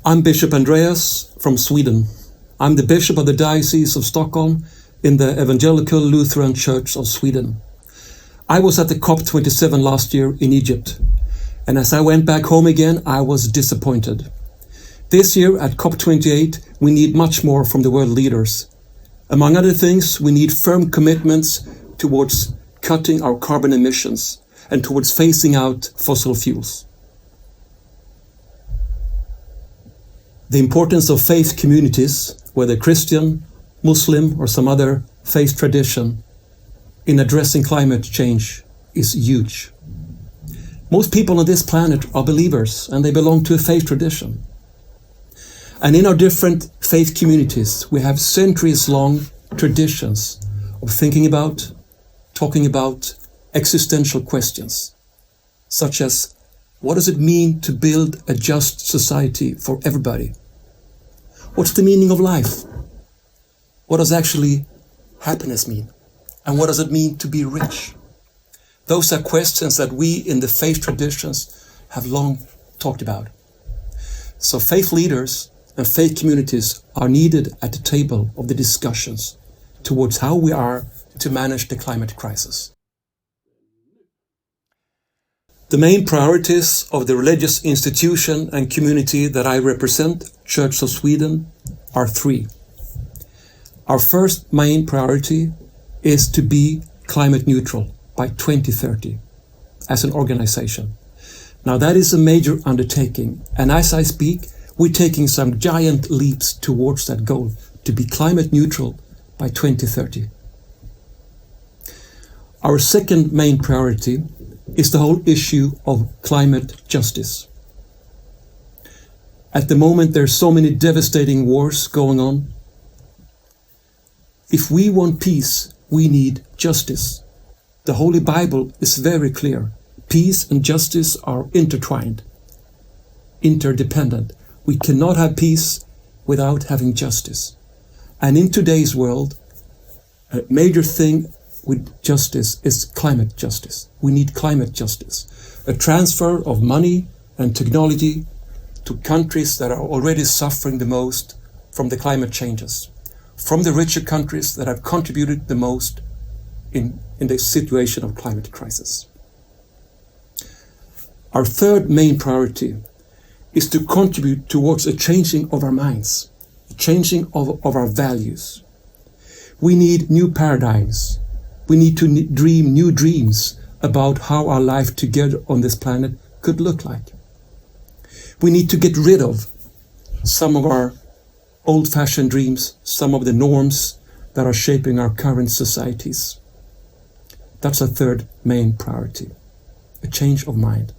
I'm Bishop Andreas from Sweden. I'm the Bishop of the Diocese of Stockholm in the Evangelical Lutheran Church of Sweden. I was at the COP27 last year in Egypt, and as I went back home again, I was disappointed. This year at COP28, we need much more from the world leaders. Among other things, we need firm commitments towards cutting our carbon emissions and towards phasing out fossil fuels. The importance of faith communities, whether Christian, Muslim or some other faith tradition, in addressing climate change is huge. Most people on this planet are believers and they belong to a faith tradition. And in our different faith communities, we have centuries-long traditions of thinking about, talking about existential questions, such as what does it mean to build a just society for everybody? What's the meaning of life? What does actually happiness mean? And what does it mean to be rich? Those are questions that we in the faith traditions have long talked about. So faith leaders and faith communities are needed at the table of the discussions towards how we are to manage the climate crisis. The main priorities of the religious institution and community that I represent, Church of Sweden, are three. Our first main priority is to be climate neutral by 2030 as an organization. Now that is a major undertaking, and as I speak, we're taking some giant leaps towards that goal to be climate neutral by 2030. Our second main priority is the whole issue of climate justice. At the moment, there are so many devastating wars going on. If we want peace, we need justice. The Holy Bible is very clear. Peace and justice are intertwined, interdependent. We cannot have peace without having justice. And in today's world, a major thing with justice is climate justice. We need climate justice. A transfer of money and technology to countries that are already suffering the most from the climate changes, from the richer countries that have contributed the most in the situation of climate crisis. Our third main priority is to contribute towards a changing of our minds, a changing of our values. We need new paradigms. We need to dream new dreams about how our life together on this planet could look like. We need to get rid of some of our old-fashioned dreams, some of the norms that are shaping our current societies. That's our third main priority, a change of mind.